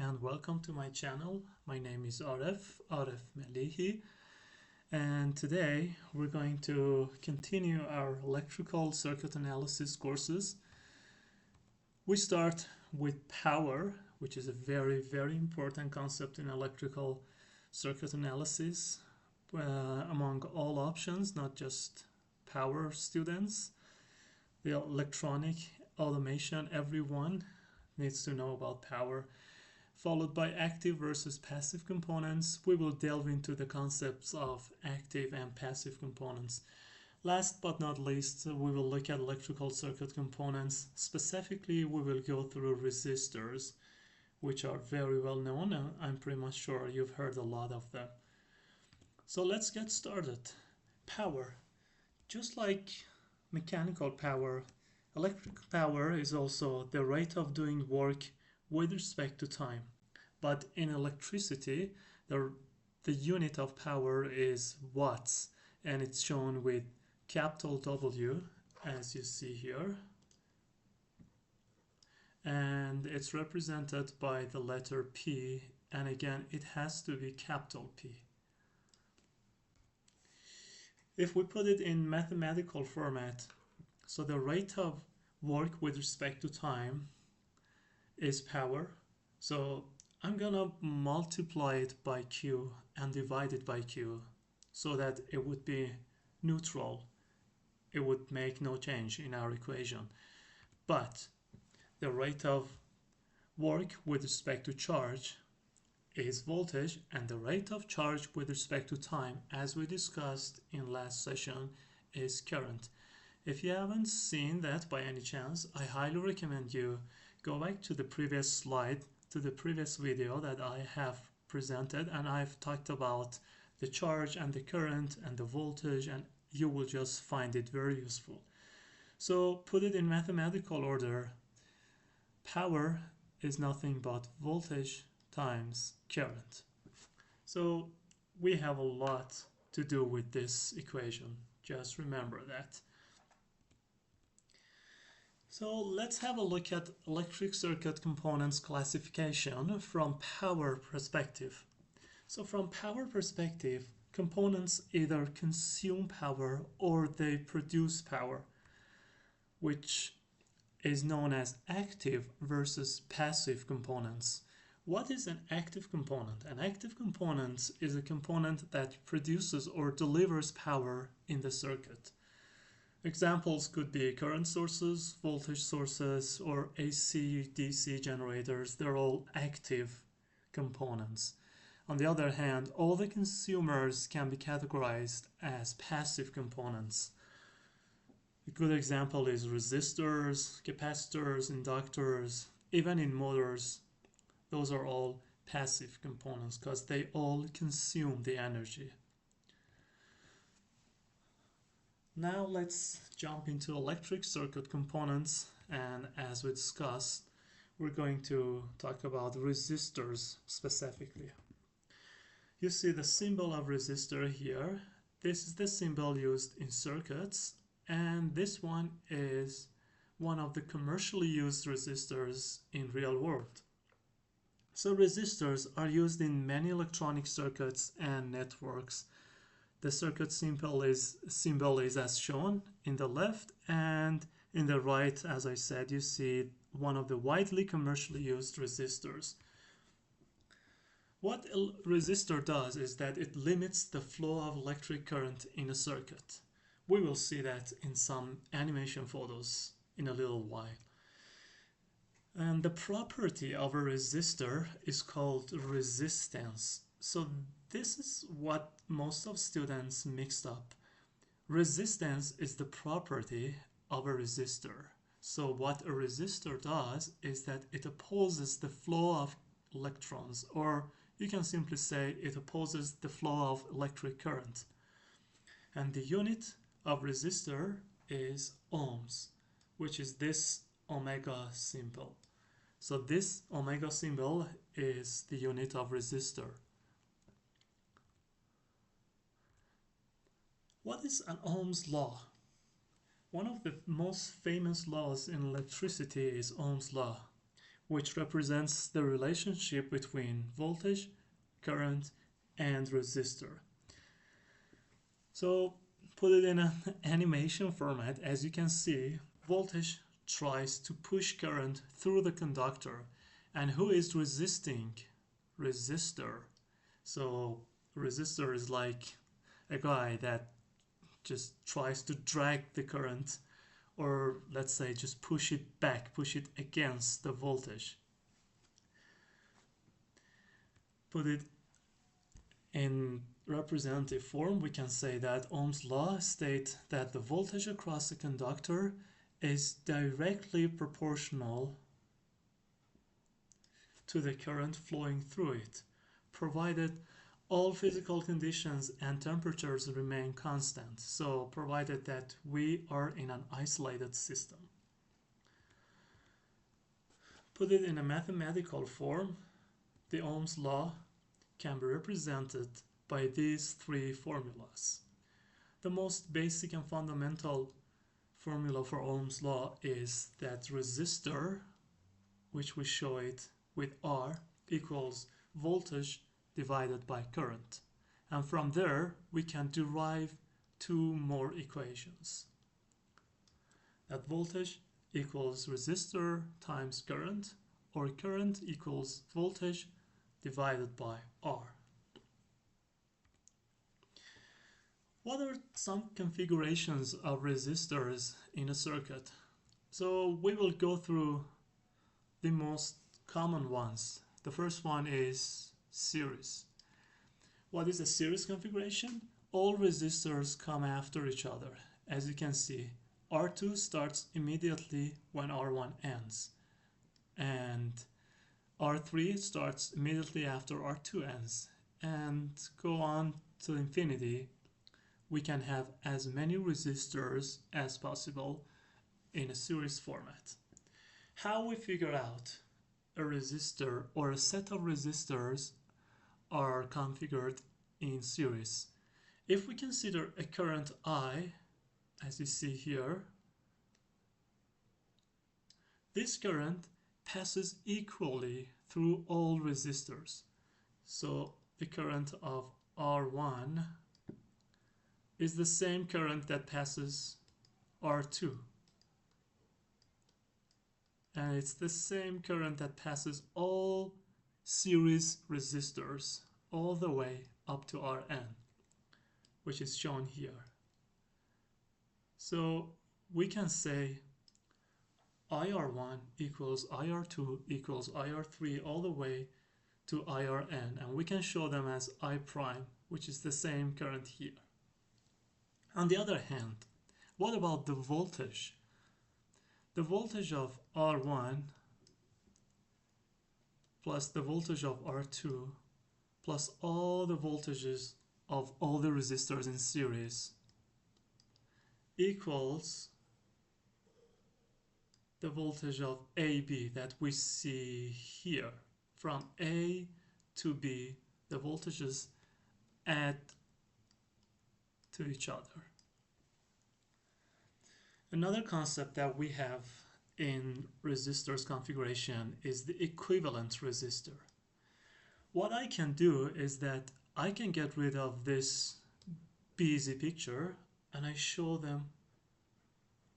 and welcome to my channel. My name is Aref Melihi, and today we're going to continue our electrical circuit analysis courses. We start with power, which is a very important concept in electrical circuit analysis among all options, not just power students. The electronic automation, everyone needs to know about power, followed by active versus passive components. We will delve into the concepts of active and passive components. Last but not least, we will look at electrical circuit components. Specifically, we will go through resistors, which are very well known, and I'm pretty much sure you've heard a lot of them. So let's get started. Power. Just like mechanical power, electric power is also the rate of doing work with respect to time. But in electricity, the unit of power is watts, and it's shown with capital W, as you see here. And it's represented by the letter P, and again, it has to be capital P. If we put it in mathematical format, so the rate of work with respect to time is power. So I'm gonna multiply it by Q and divide it by Q so that it would be neutral. It would make no change in our equation. But the rate of work with respect to charge is voltage, and the rate of charge with respect to time, as we discussed in last session, is current. If you haven't seen that by any chance, I highly recommend you go back to the previous slide, to the previous video that I have presented, and I've talked about the charge and the current and the voltage, and you will just find it very useful. So put it in mathematical order. Power is nothing but voltage times current. So we have a lot to do with this equation. Just remember that. So let's have a look at electric circuit components classification from power perspective. So from power perspective, components either consume power or they produce power, which is known as active versus passive components. What is an active component? An active component is a component that produces or delivers power in the circuit. Examples could be current sources, voltage sources, or AC, DC generators. They're all active components. On the other hand, all the consumers can be categorized as passive components. A good example is resistors, capacitors, inductors, even in motors. Those are all passive components because they all consume the energy. Now let's jump into electric circuit components, and as we discussed, we're going to talk about resistors specifically. You see the symbol of resistor here. This is the symbol used in circuits, and this one is one of the commercially used resistors in real world. So resistors are used in many electronic circuits and networks. The circuit symbol is as shown in the left, and in the right, as I said, you see one of the widely commercially used resistors. What a resistor does is that it limits the flow of electric current in a circuit. We will see that in some animation photos in a little while. And the property of a resistor is called resistance. So this is what most of students mixed up. Resistance is the property of a resistor. So what a resistor does is that it opposes the flow of electrons, or you can simply say it opposes the flow of electric current. And the unit of resistor is ohms, which is this omega symbol. So this omega symbol is the unit of resistor. What is an Ohm's law? One of the most famous laws in electricity is Ohm's law. which represents the relationship between voltage, current, and resistor. So put it in an animation format. As you can see, voltage tries to push current through the conductor. And who is resisting? Resistor. So resistor is like a guy that just tries to drag the current, or let's say just push it back, push it against the voltage. Put it in representative form, we can say that Ohm's law states that the voltage across a conductor is directly proportional to the current flowing through it, provided all physical conditions and temperatures remain constant, so provided that we are in an isolated system. Put it in a mathematical form, the Ohm's law can be represented by these three formulas. The most basic and fundamental formula for Ohm's law is that resistor, which we show it with R, equals voltage divided by current. And from there, we can derive two more equations. That voltage equals resistor times current, or current equals voltage divided by R. What are some configurations of resistors in a circuit? So we will go through the most common ones. The first one is series. What is a series configuration? All resistors come after each other. As you can see, R2 starts immediately when R1 ends, and R3 starts immediately after R2 ends, and go on to infinity. We can have as many resistors as possible in a series format. How we figure out a resistor or a set of resistors are configured in series. If we consider a current I, as you see here, this current passes equally through all resistors. So the current of R1 is the same current that passes R2. And it's the same current that passes all series resistors all the way up to Rn, which is shown here. So we can say IR1 equals IR2 equals IR3 all the way to IRN, and we can show them as I prime, which is the same current here. On the other hand, what about the voltage? The voltage of R1 plus the voltage of R2 plus all the voltages of all the resistors in series equals the voltage of AB that we see here. From A to B, the voltages add to each other. Another concept that we have in resistors configuration is the equivalent resistor. What I can do is that I can get rid of this busy picture and I show them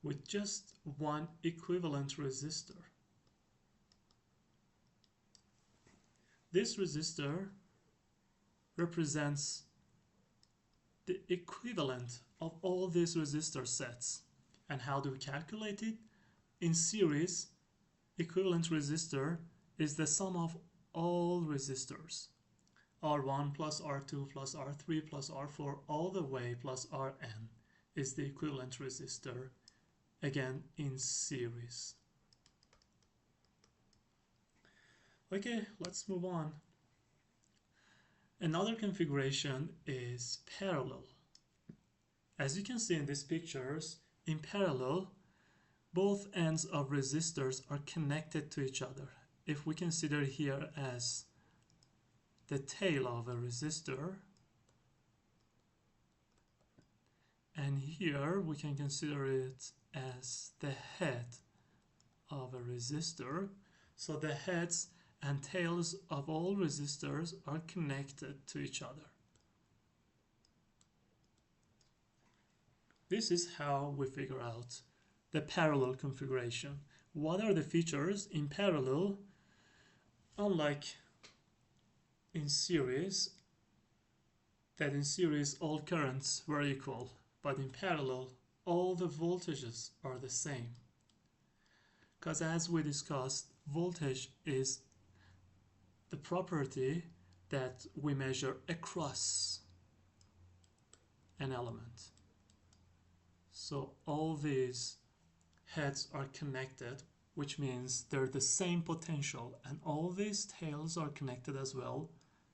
with just one equivalent resistor. This resistor represents the equivalent of all these resistor sets. And how do we calculate it? In series, equivalent resistor is the sum of all resistors. R1 plus R2 plus R3 plus R4 all the way plus Rn is the equivalent resistor, again in series. Okay, let's move on. Another configuration is parallel. As you can see in these pictures, in parallel, both ends of resistors are connected to each other. If we consider here as the tail of a resistor, and here we can consider it as the head of a resistor. So the heads and tails of all resistors are connected to each other. This is how we figure out the parallel configuration. What are the features in parallel? Unlike in series, that in series all currents were equal, but in parallel all the voltages are the same. Because as we discussed, voltage is the property that we measure across an element. So all these heads are connected, which means they're the same potential, and all these tails are connected as well,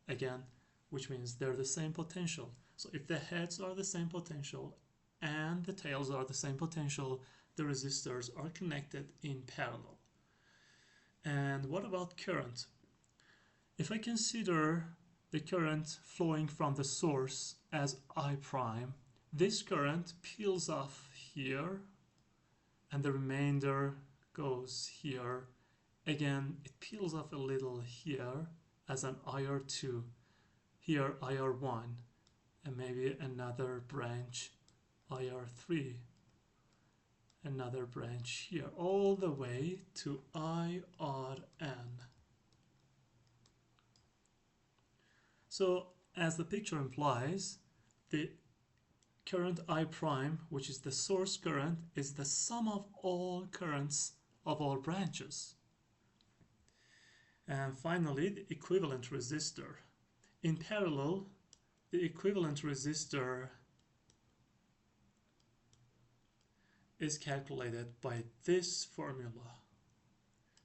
again, which means they're the same potential. So if the heads are the same potential and the tails are the same potential, the resistors are connected in parallel. And what about current? If I consider the current flowing from the source as I prime, this current peels off here and the remainder goes here. Again, it peels off a little here as an IR2, here IR1, and maybe another branch IR3, another branch here, all the way to IRN. So as the picture implies, the current I prime, which is the source current, is the sum of all currents of all branches. And finally, the equivalent resistor. In parallel, the equivalent resistor is calculated by this formula.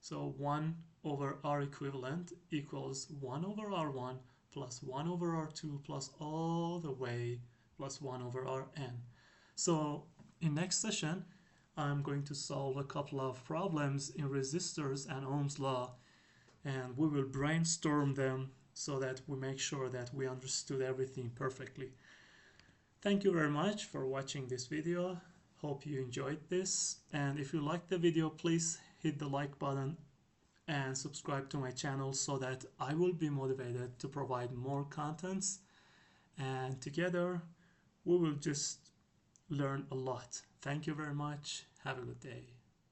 So 1 over R equivalent equals 1 over R1 plus 1 over R2 plus all the way plus 1 over Rn. So in next session, I'm going to solve a couple of problems in resistors and Ohm's law, and we will brainstorm them so that we make sure that we understood everything perfectly. Thank you very much for watching this video. Hope you enjoyed this, and if you liked the video, please hit the like button and subscribe to my channel so that I will be motivated to provide more contents, and together we will just learn a lot. Thank you very much. Have a good day.